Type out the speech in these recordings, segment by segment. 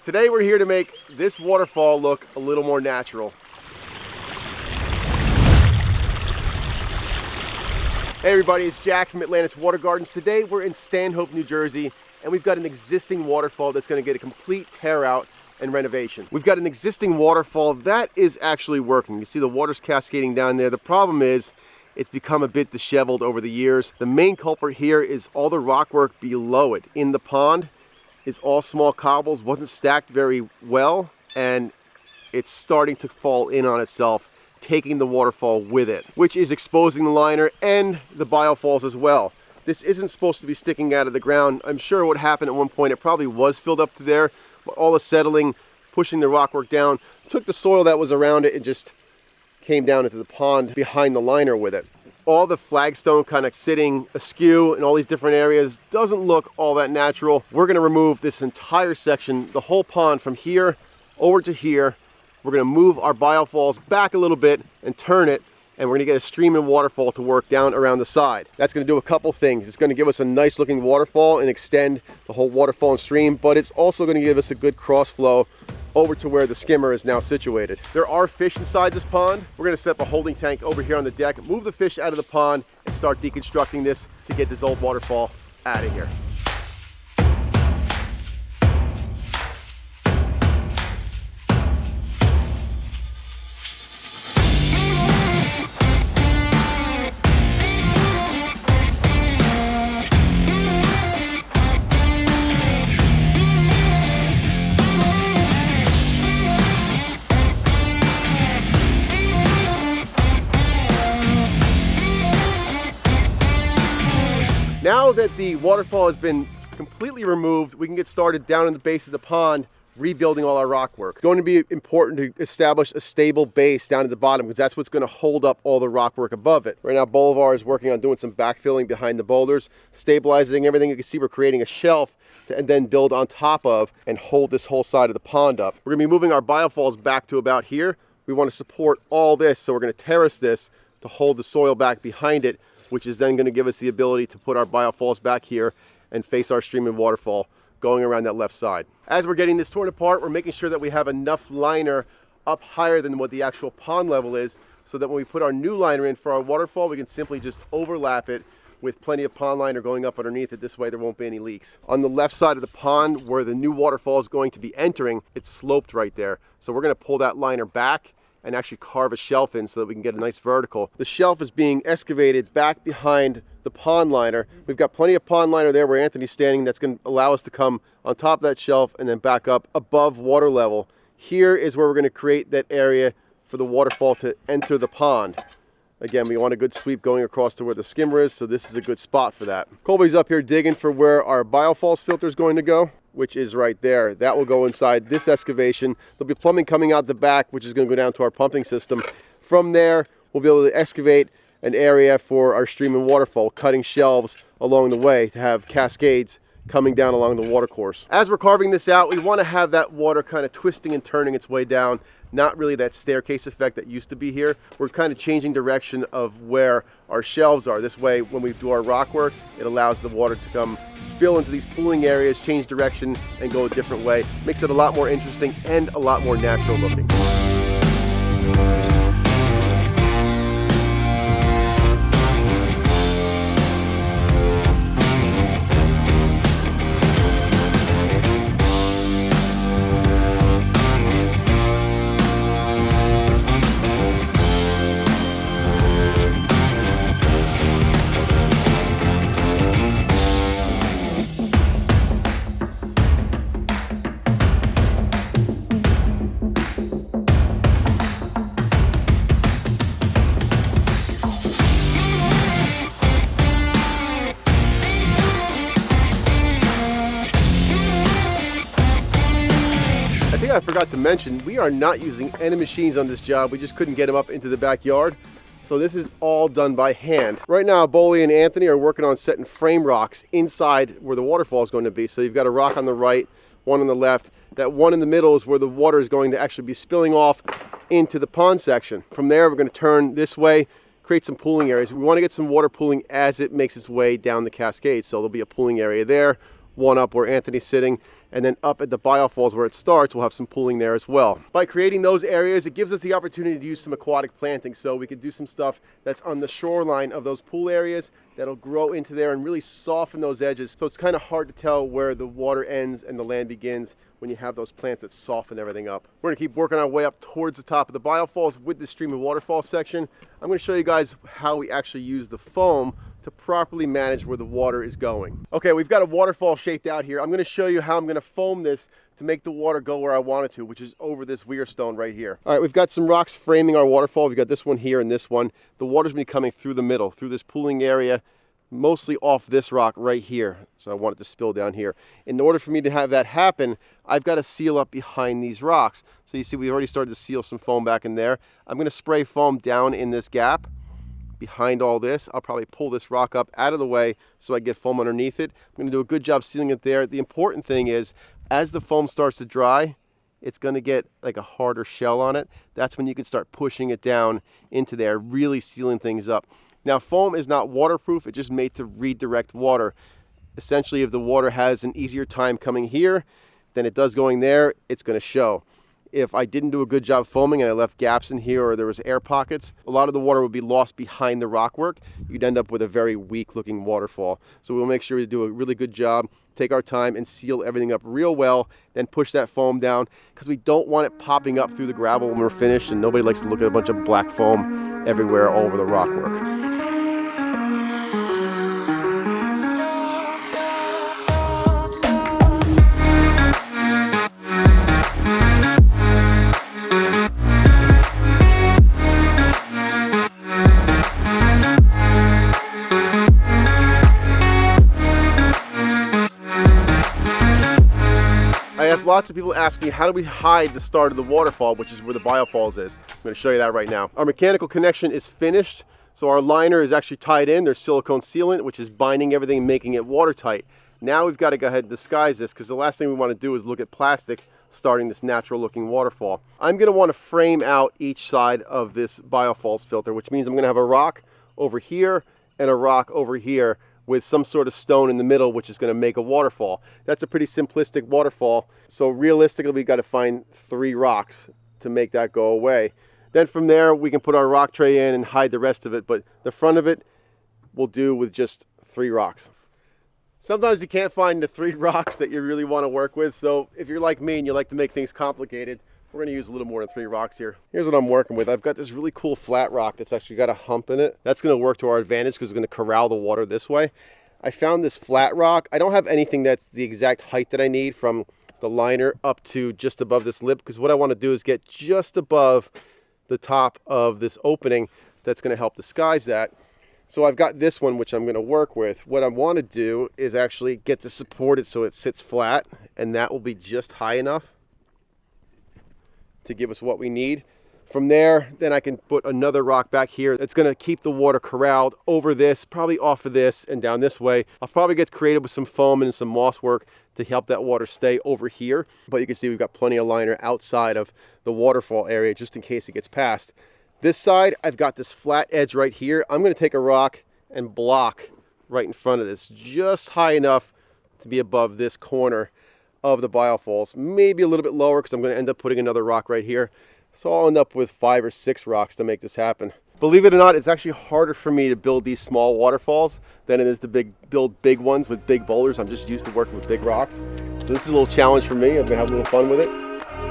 Today we're here to make this waterfall look a little more natural. Hey everybody, it's Jack from Atlantis Water Gardens. Today we're in Stanhope, New Jersey, and we've got an existing waterfall that's going to get a complete tear out and renovation. We've got an existing waterfall that is actually working. You see the water's cascading down there. The problem is it's become a bit disheveled over the years. The main culprit here is all the rock work below it. In the pond is all small cobbles, wasn't stacked very well, and it's starting to fall in on itself, taking the waterfall with it, which is exposing the liner and the biofalls as well. This isn't supposed to be sticking out of the ground. I'm sure what happened at one point, it probably was filled up to there, but all the settling, pushing the rockwork down, took the soil that was around it and just came down into the pond behind the liner with it. All the flagstone kind of sitting askew in all these different areas doesn't look all that natural. We're going to remove this entire section, the whole pond from here over to here. We're going to move our biofalls back a little bit and turn it, and we're going to get a stream and waterfall to work down around the side. That's going to do a couple things. It's going to give us a nice looking waterfall and extend the whole waterfall and stream, but it's also going to give us a good cross flow over to where the skimmer is now situated. There are fish inside this pond. We're going to set up a holding tank over here on the deck, move the fish out of the pond, and start deconstructing this to get this old waterfall out of here. Now that the waterfall has been completely removed, we can get started down in the base of the pond, rebuilding all our rock work. It's going to be important to establish a stable base down at the bottom because that's what's going to hold up all the rock work above it. Right now, Bolivar is working on doing some backfilling behind the boulders, stabilizing everything. You can see we're creating a shelf and then build on top of and hold this whole side of the pond up. We're going to be moving our biofalls back to about here. We want to support all this, so we're going to terrace this to hold the soil back behind it, which is then going to give us the ability to put our biofalls back here and face our stream and waterfall going around that left side. As we're getting this torn apart, we're making sure that we have enough liner up higher than what the actual pond level is, so that when we put our new liner in for our waterfall, we can simply just overlap it with plenty of pond liner going up underneath it. This way there won't be any leaks. On the left side of the pond where the new waterfall is going to be entering, it's sloped right there. So we're going to pull that liner back and actually carve a shelf in so that we can get a nice vertical. The shelf is being excavated back behind the pond liner. We've got plenty of pond liner there where Anthony's standing. That's going to allow us to come on top of that shelf and then back up above water level. Here is where we're going to create that area for the waterfall to enter the pond. Again, we want a good sweep going across to where the skimmer is, so this is a good spot for that. Colby's up here digging for where our biofalls filter is going to go, which is right there. That will go inside this excavation. There'll be plumbing coming out the back, which is going to go down to our pumping system. From there, we'll be able to excavate an area for our stream and waterfall, cutting shelves along the way to have cascades coming down along the water course. As we're carving this out, we want to have that water kind of twisting and turning its way down, not really that staircase effect that used to be here. We're kind of changing direction of where our shelves are. This way, when we do our rock work, it allows the water to come spill into these pooling areas, change direction, and go a different way. Makes it a lot more interesting and a lot more natural looking. I forgot to mention, we are not using any machines on this job. We just couldn't get them up into the backyard. So this is all done by hand. Right now, Boley and Anthony are working on setting frame rocks inside where the waterfall is going to be. So you've got a rock on the right, one on the left. That one in the middle is where the water is going to actually be spilling off into the pond section. From there, we're going to turn this way, create some pooling areas. We want to get some water pooling as it makes its way down the cascade. So there'll be a pooling area there, one up where Anthony's sitting, And then up at the biofalls where it starts, we'll have some pooling there as well. By creating those areas, it gives us the opportunity to use some aquatic planting. So we could do some stuff that's on the shoreline of those pool areas that'll grow into there and really soften those edges. So it's kind of hard to tell where the water ends and the land begins when you have those plants that soften everything up. We're gonna keep working our way up towards the top of the biofalls with the stream and waterfall section. I'm gonna show you guys how we actually use the foam to properly manage where the water is going. Okay, we've got a waterfall shaped out here. I'm going to show you how I'm going to foam this to make the water go where I want it to, which is over this weir stone right here. All right, we've got some rocks framing our waterfall. We've got this one here and this one. The water's going to be coming through the middle, through this pooling area, mostly off this rock right here. So I want it to spill down here. In order for me to have that happen, I've got to seal up behind these rocks. So you see we've already started to seal some foam back in there. I'm going to spray foam down in this gap. Behind all this, I'll probably pull this rock up out of the way so I get foam underneath it. I'm going to do a good job sealing it there. The important thing is, as the foam starts to dry, it's going to get like a harder shell on it. That's when you can start pushing it down into there, really sealing things up. Now, foam is not waterproof. It's just made to redirect water. Essentially, if the water has an easier time coming here than it does going there, it's going to show. If I didn't do a good job foaming and I left gaps in here or there was air pockets, a lot of the water would be lost behind the rockwork. You'd end up with a very weak looking waterfall. So we'll make sure we do a really good job, take our time and seal everything up real well, then push that foam down because we don't want it popping up through the gravel when we're finished, and nobody likes to look at a bunch of black foam everywhere all over the rockwork. Lots of people ask me, how do we hide the start of the waterfall, which is where the biofalls is. I'm going to show you that right now. Our mechanical connection is finished, so our liner is actually tied in. There's silicone sealant, which is binding everything and making it watertight. Now we've got to go ahead and disguise this, because the last thing we want to do is look at plastic starting this natural looking waterfall. I'm going to want to frame out each side of this biofalls filter, which means I'm going to have a rock over here and a rock over here with some sort of stone in the middle, which is going to make a waterfall. That's a pretty simplistic waterfall. So realistically, we've got to find 3 rocks to make that go away. Then from there, we can put our rock tray in and hide the rest of it, but the front of it will do with just 3 rocks. Sometimes you can't find the 3 rocks that you really want to work with, so if you're like me and you like to make things complicated, we're going to use a little more than 3 rocks here. Here's what I'm working with. I've got this really cool flat rock that's actually got a hump in it. That's going to work to our advantage because it's going to corral the water this way. I found this flat rock. I don't have anything that's the exact height that I need from the liner up to just above this lip, because what I want to do is get just above the top of this opening that's going to help disguise that. So I've got this one, which I'm going to work with. What I want to do is actually get this supported so it sits flat, and that will be just high enough to give us what we need. From there, then I can put another rock back here that's going to keep the water corralled over this, probably off of this and down this way. I'll probably get creative with some foam and some moss work to help that water stay over here. But you can see we've got plenty of liner outside of the waterfall area just in case it gets past. This side, I've got this flat edge right here. I'm going to take a rock and block right in front of this, just high enough to be above this corner of the biofalls, maybe a little bit lower because I'm going to end up putting another rock right here. So I'll end up with 5 or 6 rocks to make this happen. Believe it or not, it's actually harder for me to build these small waterfalls than it is to build big ones with big boulders. I'm just used to working with big rocks. So this is a little challenge for me. I'm going to have a little fun with it.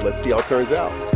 Let's see how it turns out.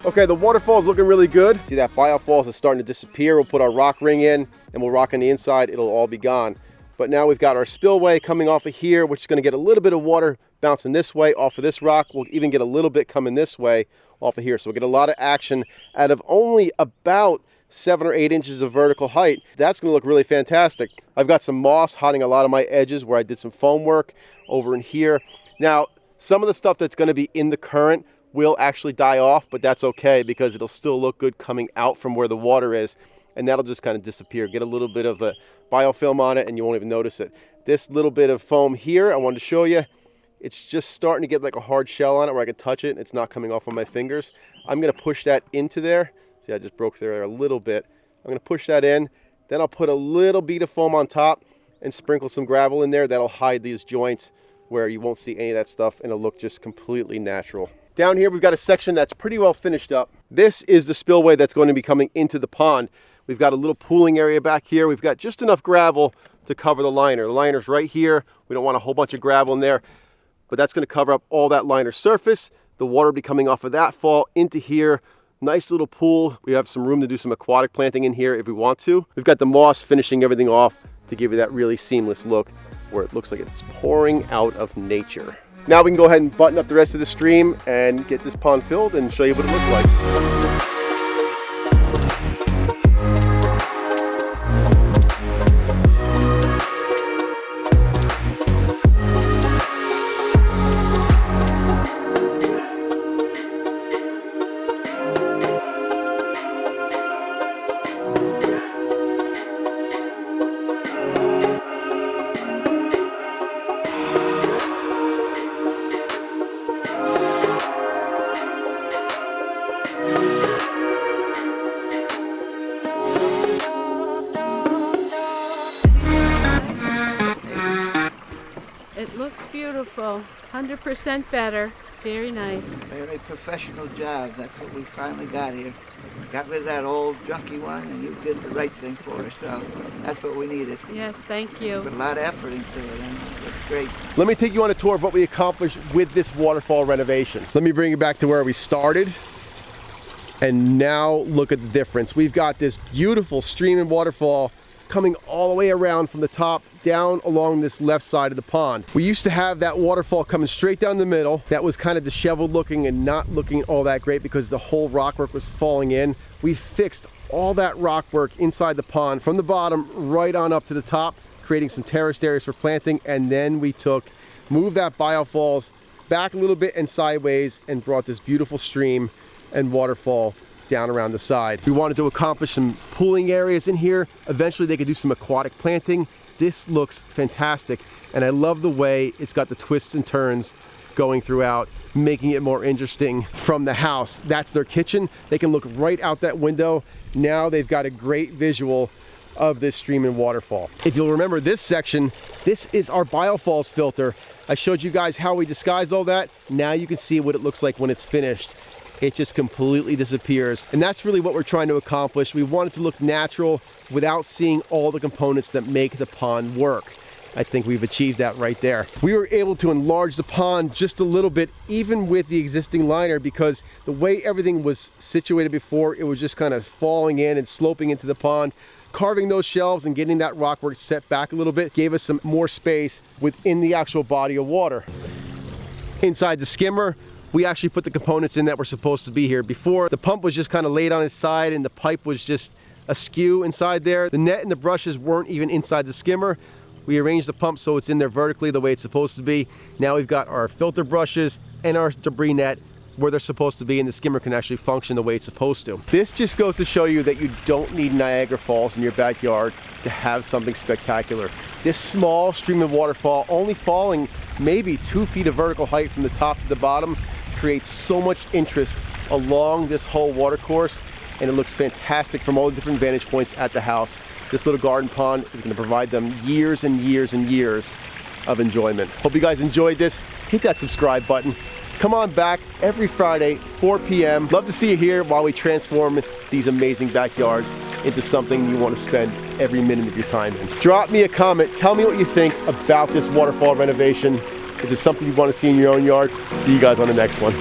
Okay, the waterfall is looking really good. See that biofalls is starting to disappear. We'll put our rock ring in and we'll rock on the inside. It'll all be gone. But now we've got our spillway coming off of here, which is going to get a little bit of water bouncing this way off of this rock. We'll even get a little bit coming this way off of here. So we'll get a lot of action out of only about 7 or 8 inches of vertical height. That's going to look really fantastic. I've got some moss hiding a lot of my edges where I did some foam work over in here. Now, some of the stuff that's going to be in the current will actually die off, but that's okay because it'll still look good coming out from where the water is, and that'll just kind of disappear. Get a little bit of a biofilm on it and you won't even notice it. This little bit of foam here, I wanted to show you, it's just starting to get like a hard shell on it where I can touch it and it's not coming off on my fingers. I'm going to push that into there. See, I just broke there a little bit. I'm going to push that in. Then I'll put a little bead of foam on top and sprinkle some gravel in there. That'll hide these joints where you won't see any of that stuff and it'll look just completely natural. Down here, we've got a section that's pretty well finished up. This is the spillway that's going to be coming into the pond. We've got a little pooling area back here. We've got just enough gravel to cover the liner. The liner's right here. We don't want a whole bunch of gravel in there, but that's going to cover up all that liner surface. The water will be coming off of that fall into here. Nice little pool. We have some room to do some aquatic planting in here if we want to. We've got the moss finishing everything off to give you that really seamless look where it looks like it's pouring out of nature. Now we can go ahead and button up the rest of the stream and get this pond filled and show you what it looks like. It looks beautiful, 100% better. Very nice. Very professional job. That's what we finally got here. Got rid of that old junky one and you did the right thing for us, so that's what we needed. Yes, thank you. Put a lot of effort into it and it looks great. Let me take you on a tour of what we accomplished with this waterfall renovation. Let me bring you back to where we started. And now look at the difference. We've got this beautiful stream and waterfall coming all the way around from the top down along this left side of the pond. We used to have that waterfall coming straight down the middle. That was kind of disheveled looking and not looking all that great because the whole rockwork was falling in. We fixed all that rockwork inside the pond from the bottom right on up to the top, creating some terraced areas for planting, and then we moved that biofalls back a little bit and sideways and brought this beautiful stream and waterfall down around the side. We wanted to accomplish some pooling areas in here. Eventually they could do some aquatic planting. This looks fantastic, and I love the way it's got the twists and turns going throughout, making it more interesting from the house. That's their kitchen. They can look right out that window. Now they've got a great visual of this stream and waterfall. If you'll remember this section, this is our biofalls filter. I showed you guys how we disguised all that. Now you can see what it looks like when it's finished. It just completely disappears. And that's really what we're trying to accomplish. We want it to look natural without seeing all the components that make the pond work. I think we've achieved that right there. We were able to enlarge the pond just a little bit, even with the existing liner, because the way everything was situated before, it was just kind of falling in and sloping into the pond. Carving those shelves and getting that rockwork set back a little bit gave us some more space within the actual body of water. Inside the skimmer, we actually put the components in that were supposed to be here. Before, the pump was just kind of laid on its side and the pipe was just askew inside there. The net and the brushes weren't even inside the skimmer. We arranged the pump so it's in there vertically the way it's supposed to be. Now we've got our filter brushes and our debris net where they're supposed to be, and the skimmer can actually function the way it's supposed to. This just goes to show you that you don't need Niagara Falls in your backyard to have something spectacular. This small stream of waterfall, only falling maybe 2 feet of vertical height from the top to the bottom, creates so much interest along this whole water course, and it looks fantastic from all the different vantage points at the house. This little garden pond is going to provide them years and years and years of enjoyment. Hope you guys enjoyed this. Hit that subscribe button. Come on back every Friday, 4 p.m. Love to see you here while we transform these amazing backyards into something you want to spend every minute of your time in. Drop me a comment. Tell me what you think about this waterfall renovation. Is it something you want to see in your own yard? See you guys on the next one.